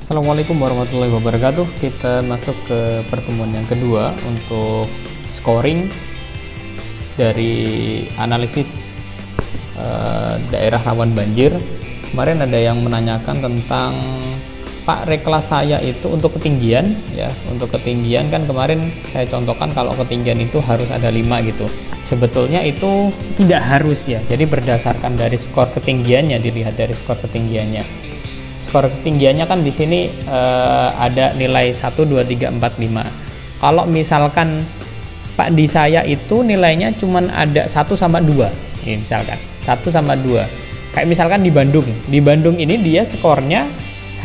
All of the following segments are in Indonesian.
Assalamualaikum warahmatullahi wabarakatuh. Kita masuk ke pertemuan yang kedua untuk scoring dari analisis daerah rawan banjir. Kemarin ada yang menanyakan tentang Pak, reklas saya itu untuk ketinggian ya. Untuk ketinggian kan kemarin saya contohkan kalau ketinggian itu harus ada 5 gitu. Sebetulnya itu tidak harus ya. Jadi berdasarkan dari skor ketinggiannya, dilihat dari skor ketinggiannya. Skor ketinggiannya kan di sini ada nilai 1, 2, 3, 4, 5. Kalau misalkan Pak di saya itu nilainya cuman ada 1 sama 2. Ini misalkan 1 sama 2. Kayak misalkan di Bandung ini dia skornya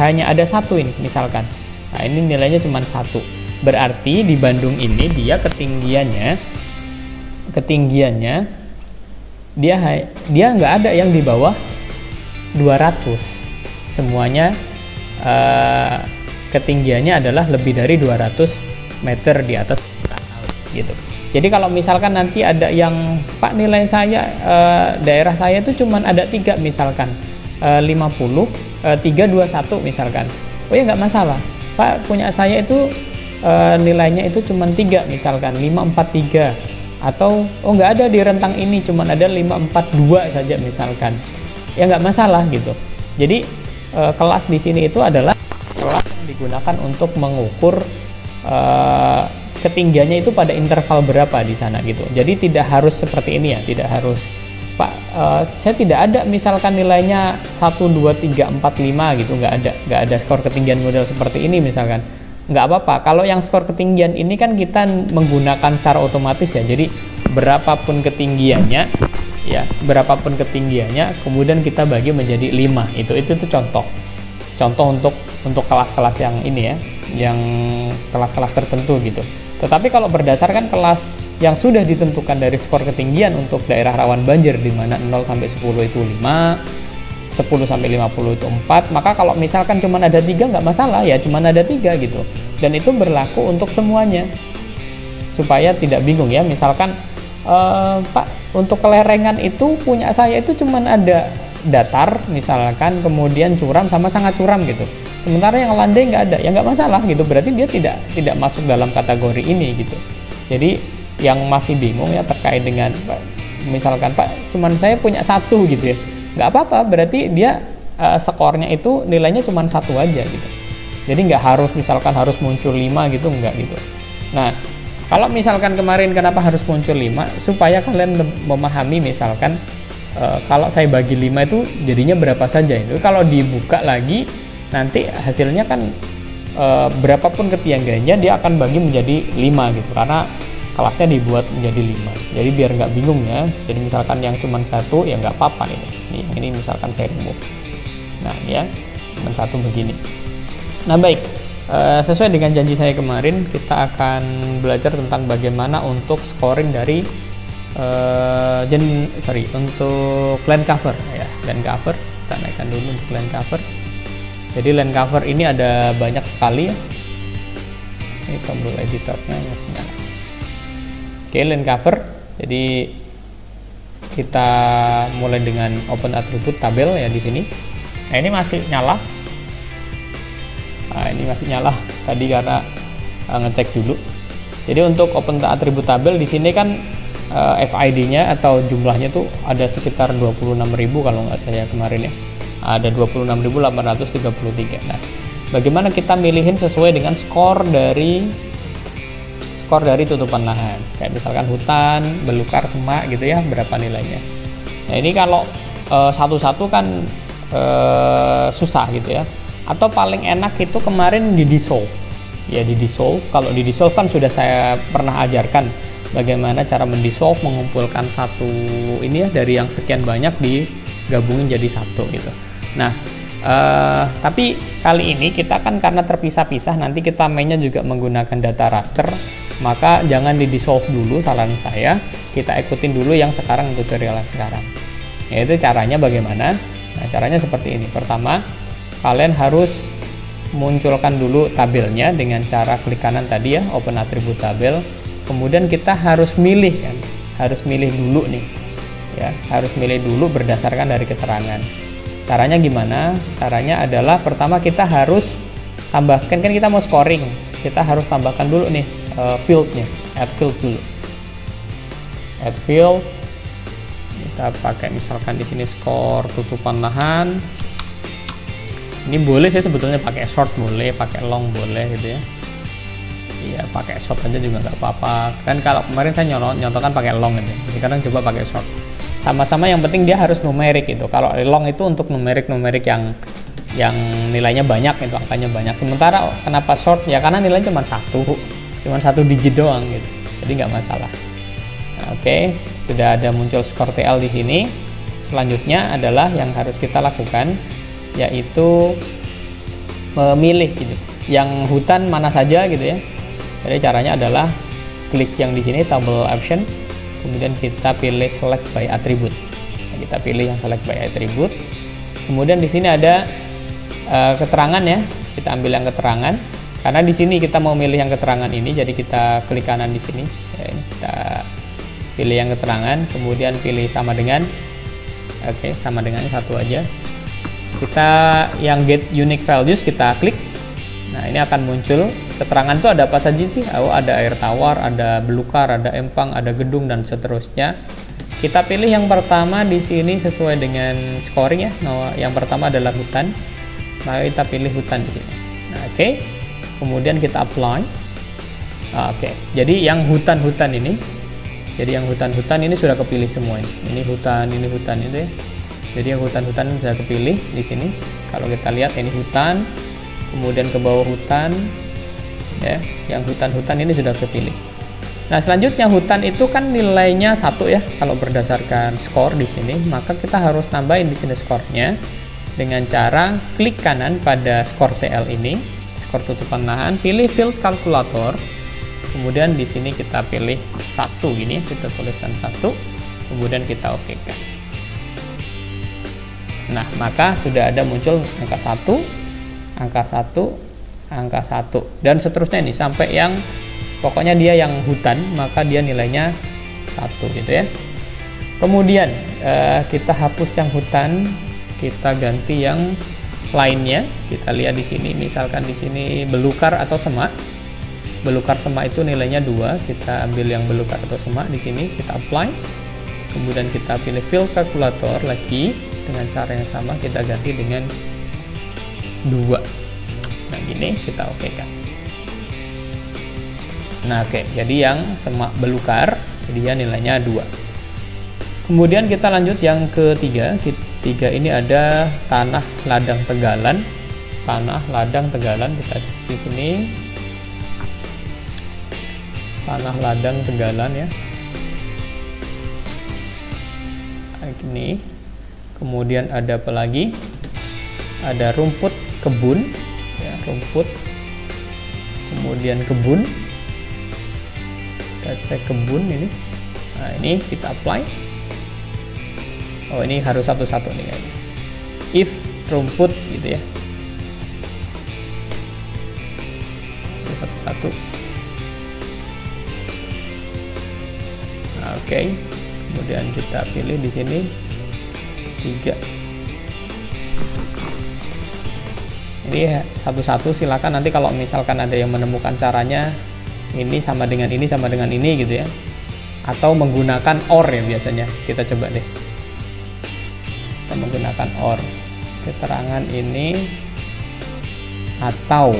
hanya ada 1 ini misalkan. Nah, ini nilainya cuma 1. Berarti di Bandung ini dia ketinggiannya dia nggak ada yang di bawah 200. Semuanya ketinggiannya adalah lebih dari 200 meter di atas permukaan laut gitu. Jadi kalau misalkan nanti ada yang Pak nilai saya daerah saya itu cuma ada 3 misalkan 50 321 misalkan, oh ya nggak masalah Pak, punya saya itu nilainya itu cuma 3 misalkan 543, atau oh nggak ada di rentang ini, cuma ada 542 saja misalkan, ya nggak masalah gitu. Jadi kelas di sini itu adalah kelas yang digunakan untuk mengukur ketinggiannya itu pada interval berapa di sana gitu. Jadi tidak harus seperti ini ya, tidak harus Pak, saya tidak ada misalkan nilainya 1, 2, 3, 4, 5 gitu, nggak ada skor ketinggian model seperti ini misalkan, nggak apa-apa. Kalau yang skor ketinggian ini kan kita menggunakan secara otomatis ya, jadi berapapun ketinggiannya ya, kemudian kita bagi menjadi 5. Itu contoh untuk kelas-kelas yang ini ya, yang kelas-kelas tertentu gitu. Tetapi kalau berdasarkan kelas yang sudah ditentukan dari skor ketinggian untuk daerah rawan banjir, di mana 0 sampai 10 itu 5, 10 sampai 50 itu 4, maka kalau misalkan cuma ada 3 nggak masalah ya, cuma ada 3 gitu. Dan itu berlaku untuk semuanya. Supaya tidak bingung ya, misalkan Pak, untuk kelerengan itu punya saya itu cuma ada datar misalkan, kemudian curam sama sangat curam gitu. Sementara yang landai nggak ada, ya nggak masalah gitu. Berarti dia tidak masuk dalam kategori ini gitu. Jadi yang masih bingung ya terkait dengan misalkan Pak, cuman saya punya 1 gitu ya, nggak apa-apa, berarti dia skornya itu nilainya cuma 1 aja gitu. Jadi nggak harus misalkan harus muncul 5 gitu, nggak gitu. Nah, kalau misalkan kemarin kenapa harus muncul 5, supaya kalian memahami misalkan kalau saya bagi 5 itu jadinya berapa saja. Itu kalau dibuka lagi nanti hasilnya kan berapapun ketinggiannya dia akan bagi menjadi 5 gitu, karena kelasnya dibuat menjadi 5. Jadi biar nggak bingung ya, jadi misalkan yang cuma 1 ya nggak apa-apa ini misalkan saya remove. Nah ya, cuma 1 begini. Nah baik, sesuai dengan janji saya kemarin, kita akan belajar tentang bagaimana untuk scoring dari untuk land cover ya. Land cover, kita naikkan dulu untuk land cover. Jadi land cover ini ada banyak sekali ya. Ini tombol editornya masih nyala. Oke, land cover. Jadi kita mulai dengan open attribute tabel ya di sini. Nah, ini masih nyala. Nah, ini masih nyala tadi karena ngecek dulu. Jadi untuk open attribute tabel di sini kan FID-nya atau jumlahnya tuh ada sekitar 26.000 kalau nggak saya kemarin ya. Ada 26.833. Nah, bagaimana kita milihin sesuai dengan skor dari tutupan lahan, kayak misalkan hutan, belukar, semak gitu ya, berapa nilainya. Nah ini kalau satu-satu kan susah gitu ya, atau paling enak itu kemarin di dissolve ya. Di dissolve, kalau di dissolve kan sudah saya pernah ajarkan bagaimana cara mendissolve, mengumpulkan satu ini ya, dari yang sekian banyak digabungin jadi satu gitu. Nah tapi kali ini kita kan karena terpisah-pisah, nanti kita mainnya juga menggunakan data raster, maka jangan di dissolve dulu, saran saya, kita ikutin dulu yang sekarang, tutorial yang sekarang. Yaitu caranya bagaimana? Nah, caranya seperti ini. Pertama, kalian harus munculkan dulu tabelnya dengan cara klik kanan tadi ya, open attribute tabel. Kemudian kita harus milih kan, harus milih dulu nih ya, harus milih dulu berdasarkan dari keterangan. Caranya gimana? Caranya adalah pertama kita harus tambahkan, kan kita mau scoring, kita harus tambahkan dulu nih fieldnya, add field dulu, add field. Kita pakai misalkan di sini skor tutupan lahan. Ini boleh sih sebetulnya pakai short, boleh pakai long, boleh gitu ya. Iya, pakai short aja juga nggak apa-apa. Kan kalau kemarin saya nyontohkan pakai long gitu. Sekarang coba pakai short. Sama-sama yang penting dia harus numerik gitu. Kalau long itu untuk numerik yang nilainya banyak, itu angkanya banyak. Sementara kenapa short? Ya karena nilainya cuma satu digit doang gitu. Jadi nggak masalah. Nah, oke, sudah ada muncul skor TL di sini. Selanjutnya adalah yang harus kita lakukan, yaitu memilih gitu. Yang hutan mana saja gitu ya. Jadi caranya adalah klik yang di sini table option, kemudian kita pilih select by attribute. Nah, kita pilih yang select by attribute. Kemudian di sini ada keterangan ya. Kita ambil yang keterangan. Karena di sini kita mau milih yang keterangan ini, jadi kita klik kanan di sini. Ya, kita pilih yang keterangan, kemudian pilih sama dengan. Oke, sama dengan satu aja. Kita yang get unique values kita klik. Nah, ini akan muncul keterangan itu ada apa saja sih? Oh, ada air tawar, ada belukar, ada empang, ada gedung, dan seterusnya. Kita pilih yang pertama di sini sesuai dengan scoring ya. Nah, yang pertama adalah hutan. Maka kita pilih hutan di sini. Nah, oke. Kemudian kita apply. Oke. Jadi yang hutan-hutan ini, ini sudah kepilih semua ini. Ini hutan itu ya. Jadi yang hutan-hutan sudah kepilih di sini. Kalau kita lihat ini hutan. Kemudian ke bawah hutan ya, yang hutan-hutan ini sudah kepilih. Nah, selanjutnya hutan itu kan nilainya 1 ya kalau berdasarkan skor di sini, maka kita harus tambahin di sini skornya dengan cara klik kanan pada skor TL ini, skor tutupan lahan, pilih field calculator. Kemudian di sini kita pilih 1 gini, kita tuliskan 1, kemudian kita okekan. Nah, maka sudah ada muncul angka 1, angka 1, dan seterusnya ini sampai yang pokoknya dia yang hutan, maka dia nilainya 1 gitu ya. Kemudian kita hapus yang hutan, kita ganti yang lainnya. Kita lihat di sini, misalkan di sini belukar atau semak. Belukar semak itu nilainya 2, kita ambil yang belukar atau semak di sini, kita apply. Kemudian kita pilih field calculator lagi dengan cara yang sama, kita ganti dengan 2. Nah, gini kita okekan. Nah, oke. Jadi yang semak belukar, dia nilainya 2. Kemudian kita lanjut yang ketiga. Ketiga ini ada tanah ladang tegalan. Tanah ladang tegalan, kita di sini. Tanah ladang tegalan ya. Ini. Kemudian ada apa lagi? Ada rumput kebun ya, rumput, kemudian kebun, kita cek kebun ini. Nah, ini kita apply. Oh, ini harus satu-satu nih kayaknya. If rumput gitu ya, satu-satu. Nah, oke. Kemudian kita pilih di sini 3. Ini satu-satu, silakan nanti kalau misalkan ada yang menemukan caranya ini sama dengan ini sama dengan ini gitu ya, atau menggunakan OR ya biasanya. Kita coba deh, kita menggunakan OR, keterangan ini atau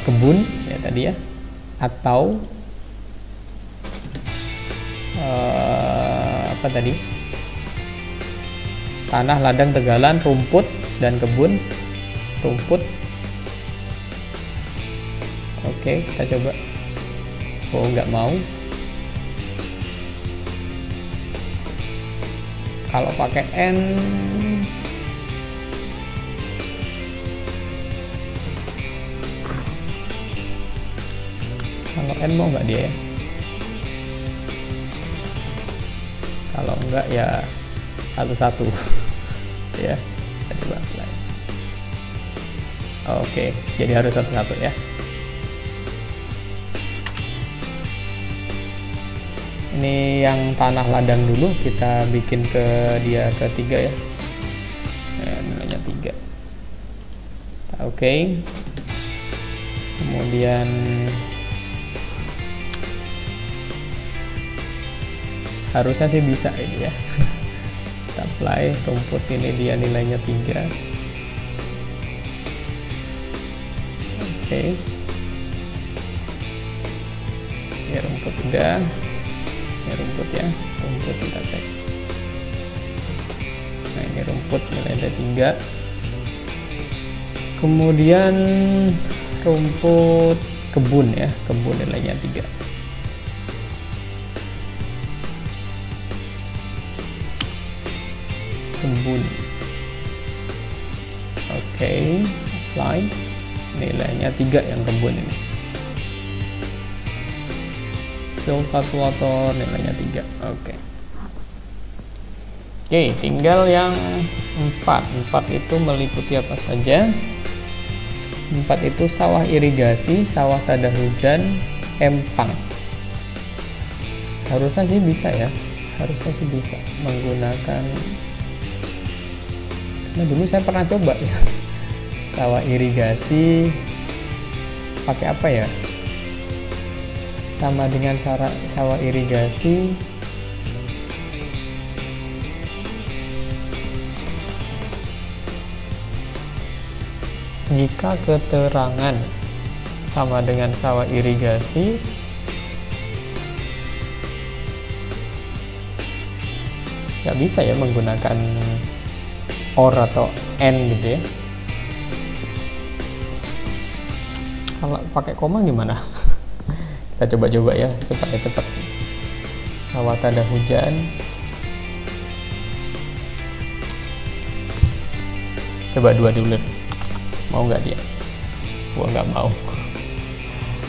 kebun ya tadi ya, atau apa tadi, tanah ladang tegalan, rumput dan kebun, rumput. Oke, kita coba. Oh, nggak mau. Kalau pakai N, kalau N mau nggak dia ya? Kalau enggak ya satu-satu ya. Coba apply. Oke, jadi harus satu-satu ya. Ini yang tanah ladang dulu, kita bikin ke dia ke 3 ya. Nilainya 3. Kita Oke. Kemudian harusnya sih bisa ini ya. Kita apply rumput ini, dia nilainya 3. Oke. Ya rumput udah. Ya rumput ya, rumput kita cek. Nah ini rumput nilainya 3. Kemudian rumput kebun ya, kebun nilainya 3. Kebun. Oke, apply. Nilainya 3 yang kebun ini. Fill kalkulator nilainya 3. Oke. Oke, tinggal yang 4. 4 itu meliputi apa saja? 4 itu sawah irigasi, sawah tada hujan, empang. Harusnya sih bisa ya, harusnya sih bisa menggunakan. Nah dulu saya pernah coba ya, sawah irigasi pakai apa ya? Sama dengan cara sawah irigasi jika keterangan sama dengan sawah irigasi nggak bisa ya menggunakan or atau n gitu ya. Kalau pakai koma gimana? Kita coba-coba ya supaya cepat. Sawah tada hujan, coba 2 dulu. Mau nggak dia? Gua nggak mau.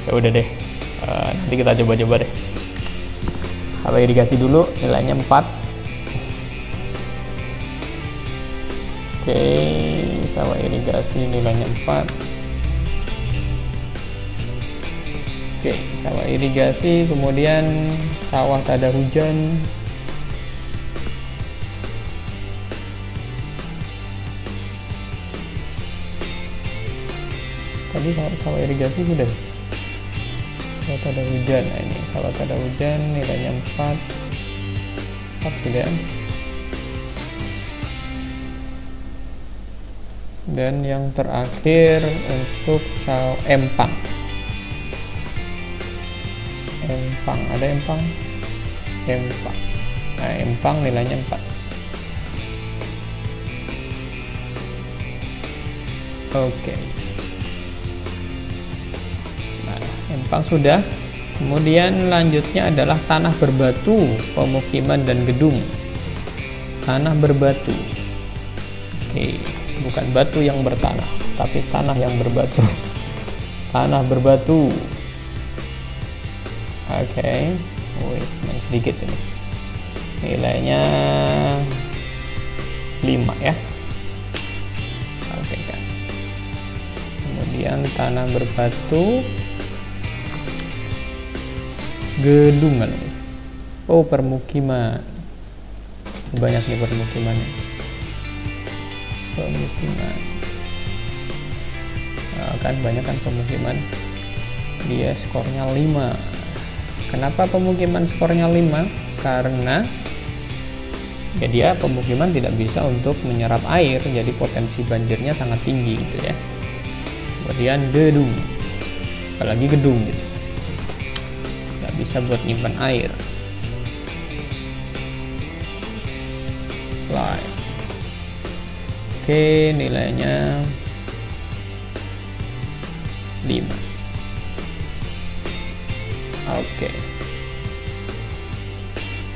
Ya udah deh, nanti kita coba-coba deh. Sawah irigasi dulu, nilainya 4. Oke, sawah irigasi nilainya 4. Oke, sawah irigasi, kemudian sawah tada hujan. Tadi sawah irigasi sudah. Sawah tada hujan, nah ini sawah tada hujan nilainya 4. 4 tidak. Dan yang terakhir untuk empang. Empang, ada empang? Empang. Nah, empang nilainya 4. Oke. Nah, empang sudah. Kemudian lanjutnya adalah tanah berbatu, pemukiman dan gedung. Tanah berbatu. Oke, bukan batu yang bertanah, tapi tanah yang berbatu. Tanah berbatu. Oke, sedikit ini. Nilainya 5 ya. Oke kan. Kemudian tanah berbatu, gedungan. Oh, permukiman. Banyak nih permukimannya. Pemukiman. Nah, kan banyak kan pemukiman. Dia skornya 5. Kenapa pemukiman skornya 5? Karena ya dia pemukiman tidak bisa untuk menyerap air, jadi potensi banjirnya sangat tinggi gitu ya. Kemudian gedung, apalagi gedung gitu, nggak bisa buat nyimpan air. Slide. Oke, nilainya 5. Oke.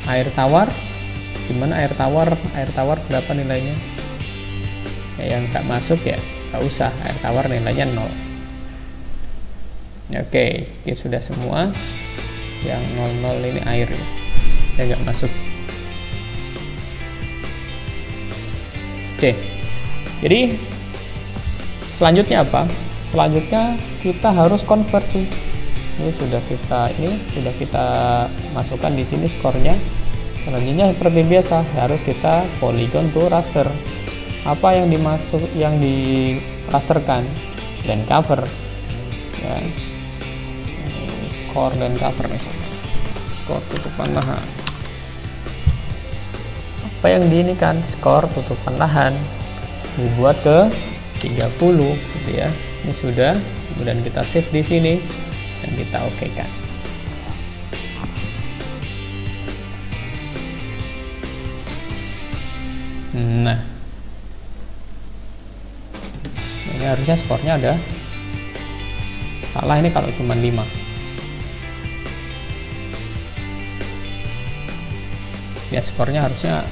Air tawar, gimana air tawar? Air tawar berapa nilainya? Ya, yang nggak masuk ya nggak usah, air tawar nilainya 0. Oke, sudah semua. Yang 00 ini air ya nggak masuk. Oke, jadi selanjutnya apa? Selanjutnya kita harus konversi. Ini sudah kita masukkan di sini skornya. Selanjutnya seperti biasa harus kita polygon to raster. Apa yang di rasterkan? land cover ya. Ini skor land cover nih, skor tutupan lahan. Apa yang di ini kan skor tutupan lahan dibuat ke 30 gitu ya. Ini sudah, kemudian kita save di sini dan kita oke kan. Nah, ini harusnya skornya ada, salah ini kalau cuma 5. Ya skornya harusnya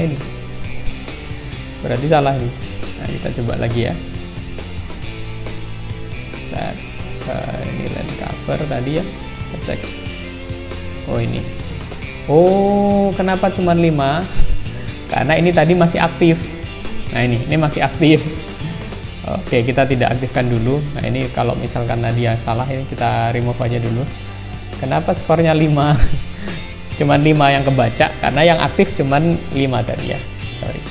ini, berarti salah ini. Nah, kita coba lagi ya. Nah, ini land cover tadi ya, kita cek. Oh ini, oh kenapa cuma 5? Karena ini tadi masih aktif. Nah ini masih aktif. Oke, kita tidak aktifkan dulu. Nah ini kalau misalkan tadi yang salah, ini kita remove aja dulu. Kenapa skornya 5? Cuman 5 yang kebaca, karena yang aktif cuman 5 tadi ya, sorry.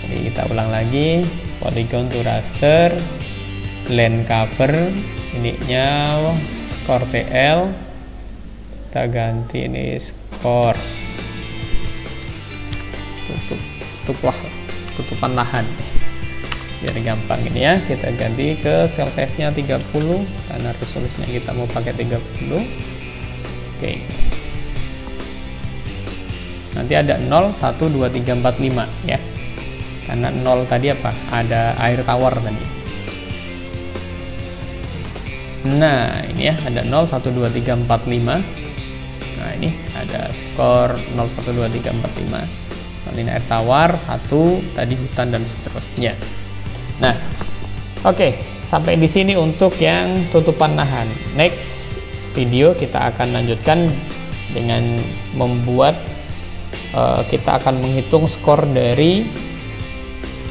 Jadi kita ulang lagi, polygon to raster, land cover, ininya skor TL, kita ganti ini skor tutupan lahan, biar gampang ini ya. Kita ganti ke cell size nya 30 karena resolusinya kita mau pakai 30. Oke, nanti ada 0, 1, 2, 3, 4, 5 ya, karena 0 tadi apa, ada air tawar tadi. Nah ini ya, ada 0, 1, 2, 3, 4, 5. Nah ini ada skor 0, 1, 2, 3, 4, 5. Ini air tawar, 1 tadi hutan dan seterusnya. Nah oke, sampai di sini untuk yang tutupan lahan. Next video kita akan lanjutkan dengan membuat kita akan menghitung skor dari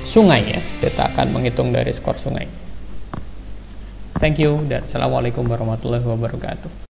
sungai ya. Kita akan menghitung dari skor sungai. Thank you dan assalamualaikum warahmatullahi wabarakatuh.